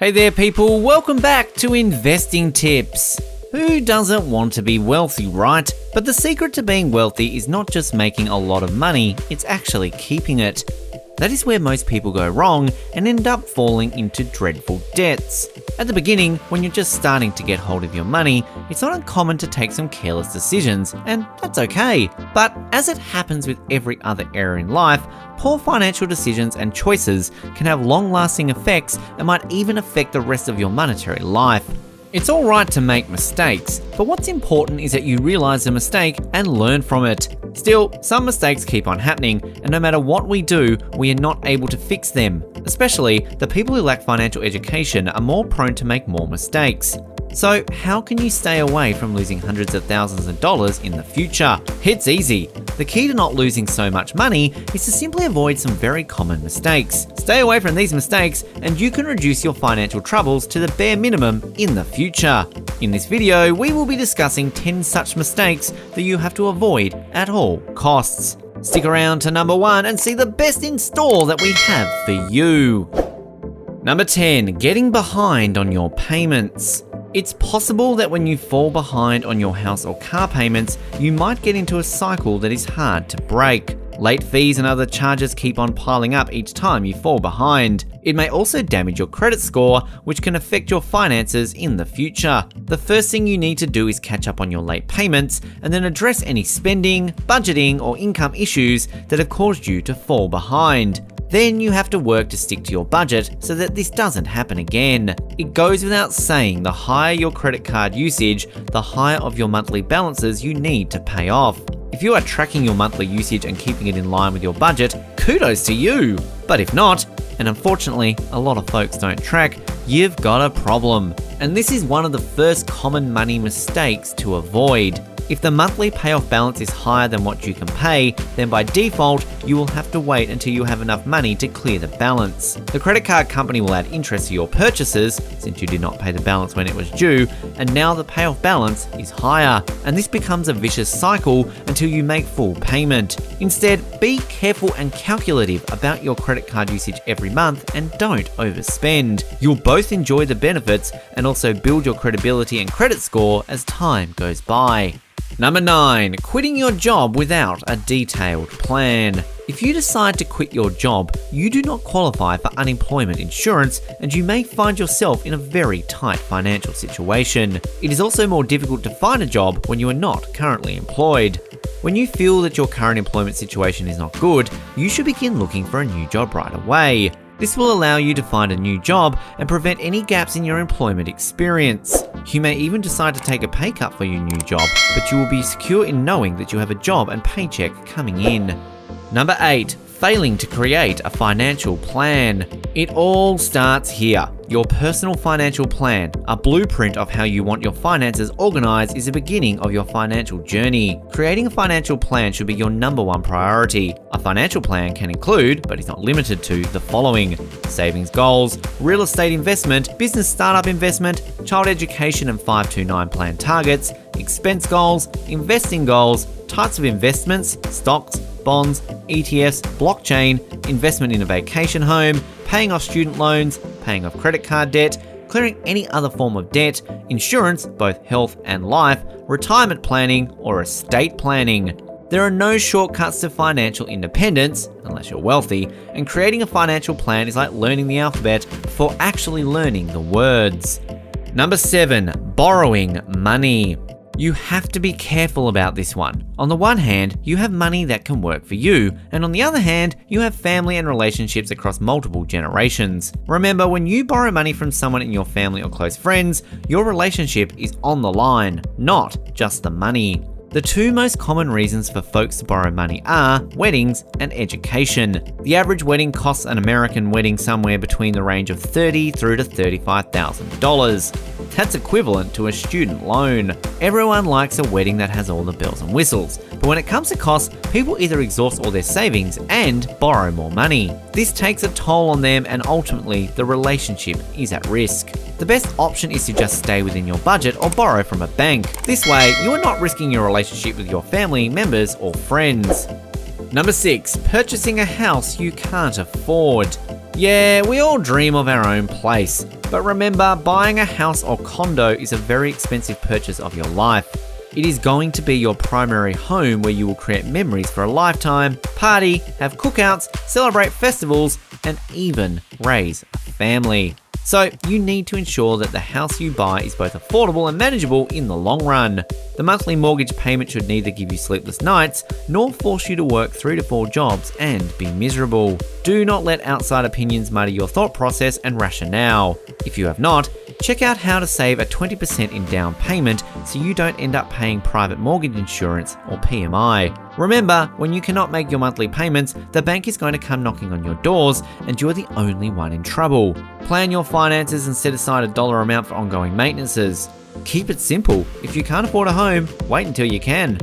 Hey there people, welcome back to Investing Tips. Who doesn't want to be wealthy, right? But the secret to being wealthy is not just making a lot of money, it's actually keeping it. That is where most people go wrong and end up falling into dreadful debts. At the beginning, when you're just starting to get hold of your money, it's not uncommon to take some careless decisions, and that's okay. But as it happens with every other area in life, poor financial decisions and choices can have long-lasting effects and might even affect the rest of your monetary life. It's alright to make mistakes, but what's important is that you realize the mistake and learn from it. Still, some mistakes keep on happening, and no matter what we do, we are not able to fix them. Especially, the people who lack financial education are more prone to make more mistakes. So, how can you stay away from losing hundreds of thousands of dollars in the future? It's easy. The key to not losing so much money is to simply avoid some very common mistakes. Stay away from these mistakes and you can reduce your financial troubles to the bare minimum in the future. In this video, we will be discussing 10 such mistakes that you have to avoid at all costs. Stick around to number 1 and see the best in store that we have for you. Number 10, getting behind on your payments. It's possible that when you fall behind on your house or car payments, you might get into a cycle that is hard to break. Late fees and other charges keep on piling up each time you fall behind. It may also damage your credit score, which can affect your finances in the future. The first thing you need to do is catch up on your late payments and then address any spending, budgeting, or income issues that have caused you to fall behind. Then you have to work to stick to your budget so that this doesn't happen again. It goes without saying, the higher your credit card usage, the higher of your monthly balances you need to pay off. If you are tracking your monthly usage and keeping it in line with your budget, kudos to you. But if not, and unfortunately a lot of folks don't track, you've got a problem. And this is one of the first common money mistakes to avoid. If the monthly payoff balance is higher than what you can pay, then by default, you will have to wait until you have enough money to clear the balance. The credit card company will add interest to your purchases, since you did not pay the balance when it was due, and now the payoff balance is higher. And this becomes a vicious cycle until you make full payment. Instead, be careful and calculative about your credit card usage every month and don't overspend. You'll both enjoy the benefits and also build your credibility and credit score as time goes by. Number 9, quitting your job without a detailed plan. If you decide to quit your job, you do not qualify for unemployment insurance and you may find yourself in a very tight financial situation. It is also more difficult to find a job when you are not currently employed. When you feel that your current employment situation is not good, you should begin looking for a new job right away. This will allow you to find a new job and prevent any gaps in your employment experience. You may even decide to take a pay cut for your new job, but you will be secure in knowing that you have a job and paycheck coming in. Number 8, failing to create a financial plan. It all starts here. Your personal financial plan, a blueprint of how you want your finances organized, is the beginning of your financial journey. Creating a financial plan should be your number 1 priority. A financial plan can include, but is not limited to, the following: savings goals, real estate investment, business startup investment, child education and 529 plan targets, expense goals, investing goals, types of investments, stocks, bonds, ETFs, blockchain, investment in a vacation home, paying off student loans, paying off credit card debt, clearing any other form of debt, insurance, both health and life, retirement planning, or estate planning. There are no shortcuts to financial independence, unless you're wealthy, and creating a financial plan is like learning the alphabet before actually learning the words. Number 7, borrowing money. You have to be careful about this one. On the one hand, you have money that can work for you, and on the other hand, you have family and relationships across multiple generations. Remember, when you borrow money from someone in your family or close friends, your relationship is on the line, not just the money. The 2 most common reasons for folks to borrow money are weddings and education. The average wedding costs an American wedding somewhere between the range of $30,000 through to $35,000. That's equivalent to a student loan. Everyone likes a wedding that has all the bells and whistles, but when it comes to costs, people either exhaust all their savings and borrow more money. This takes a toll on them and ultimately the relationship is at risk. The best option is to just stay within your budget or borrow from a bank. This way, you are not risking your relationship with your family members or friends. Number 6, purchasing a house you can't afford. Yeah, we all dream of our own place, but remember, buying a house or condo is a very expensive purchase of your life. It is going to be your primary home where you will create memories for a lifetime, party, have cookouts, celebrate festivals, and even raise a family. So you need to ensure that the house you buy is both affordable and manageable in the long run. The monthly mortgage payment should neither give you sleepless nights nor force you to work 3 to 4 jobs and be miserable. Do not let outside opinions muddy your thought process and rationale. If you have not, check out how to save a 20% in down payment so you don't end up paying private mortgage insurance or PMI. Remember, when you cannot make your monthly payments, the bank is going to come knocking on your doors and you're the only one in trouble. Plan your finances and set aside a dollar amount for ongoing maintenances. Keep it simple. If you can't afford a home, wait until you can.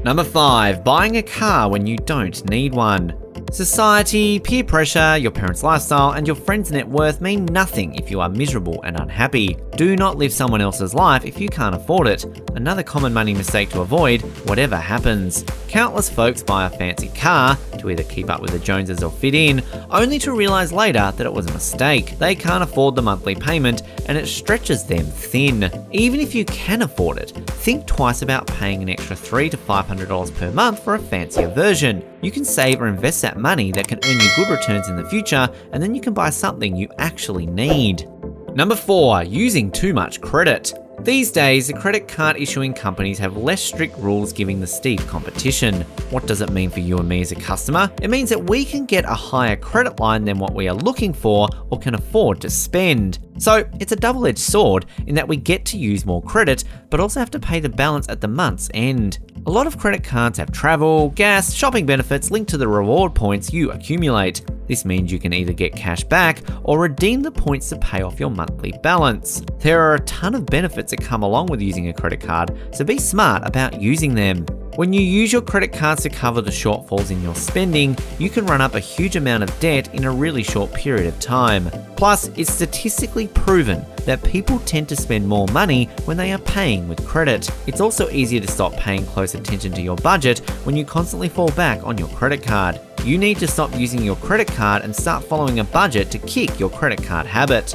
Number 5, buying a car when you don't need one. Society, peer pressure, your parents' lifestyle, and your friends' net worth mean nothing if you are miserable and unhappy. Do not live someone else's life if you can't afford it. Another common money mistake to avoid, whatever happens. Countless folks buy a fancy car to either keep up with the Joneses or fit in, only to realize later that it was a mistake. They can't afford the monthly payment and it stretches them thin. Even if you can afford it, think twice about paying an extra $300 to $500 per month for a fancier version. You can save or invest that money that can earn you good returns in the future, and then you can buy something you actually need. Number 4, using too much credit. These days, the credit card issuing companies have less strict rules giving the steep competition. What does it mean for you and me as a customer? It means that we can get a higher credit line than what we are looking for or can afford to spend. So it's a double-edged sword in that we get to use more credit, but also have to pay the balance at the month's end. A lot of credit cards have travel, gas, shopping benefits linked to the reward points you accumulate. This means you can either get cash back or redeem the points to pay off your monthly balance. There are a ton of benefits that come along with using a credit card, so be smart about using them. When you use your credit cards to cover the shortfalls in your spending, you can run up a huge amount of debt in a really short period of time. Plus, it's statistically proven that people tend to spend more money when they are paying with credit. It's also easier to stop paying close attention to your budget when you constantly fall back on your credit card. You need to stop using your credit card and start following a budget to kick your credit card habit.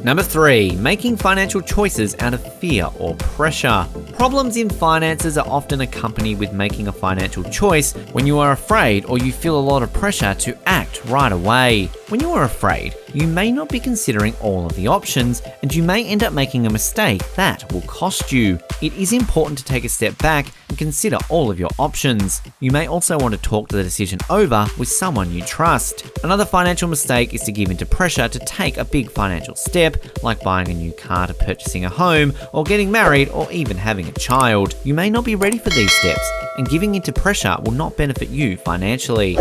Number 3, making financial choices out of fear or pressure. Problems in finances are often accompanied with making a financial choice when you are afraid or you feel a lot of pressure to act right away. When you are afraid, you may not be considering all of the options and you may end up making a mistake that will cost you. It is important to take a step back and consider all of your options. You may also want to talk the decision over with someone you trust. Another financial mistake is to give into pressure to take a big financial step, like buying a new car, to purchasing a home, or getting married, or even having a child. You may not be ready for these steps, and giving into pressure will not benefit you financially.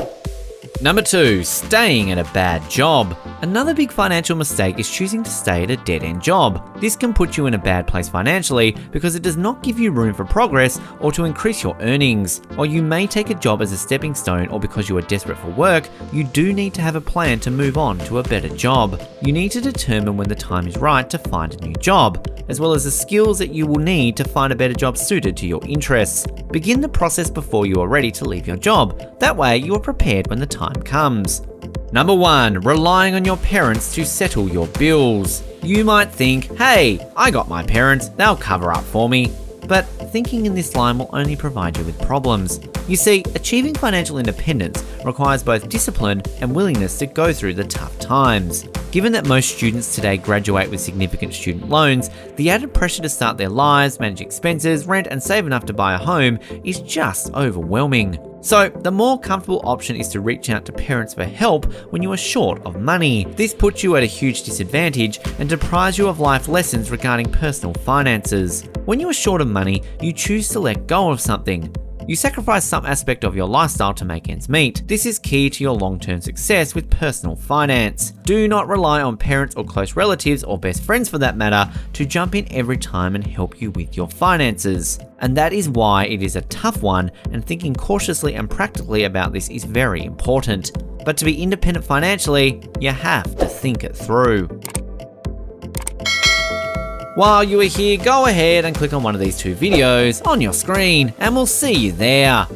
Number 2, staying at a bad job. Another big financial mistake is choosing to stay at a dead-end job. This can put you in a bad place financially because it does not give you room for progress or to increase your earnings. While you may take a job as a stepping stone or because you are desperate for work, you do need to have a plan to move on to a better job. You need to determine when the time is right to find a new job, as well as the skills that you will need to find a better job suited to your interests. Begin the process before you are ready to leave your job. That way you are prepared when the time comes. Number 1, relying on your parents to settle your bills. You might think, hey, I got my parents, they'll cover up for me. But thinking in this line will only provide you with problems. You see, achieving financial independence requires both discipline and willingness to go through the tough times. Given that most students today graduate with significant student loans, the added pressure to start their lives, manage expenses, rent, and save enough to buy a home is just overwhelming. So, the more comfortable option is to reach out to parents for help when you are short of money. This puts you at a huge disadvantage and deprives you of life lessons regarding personal finances. When you are short of money, you choose to let go of something. You sacrifice some aspect of your lifestyle to make ends meet. This is key to your long-term success with personal finance. Do not rely on parents or close relatives, or best friends for that matter, to jump in every time and help you with your finances. And that is why it is a tough one, and thinking cautiously and practically about this is very important. But to be independent financially, you have to think it through. While you are here, go ahead and click on one of these 2 videos on your screen and we'll see you there.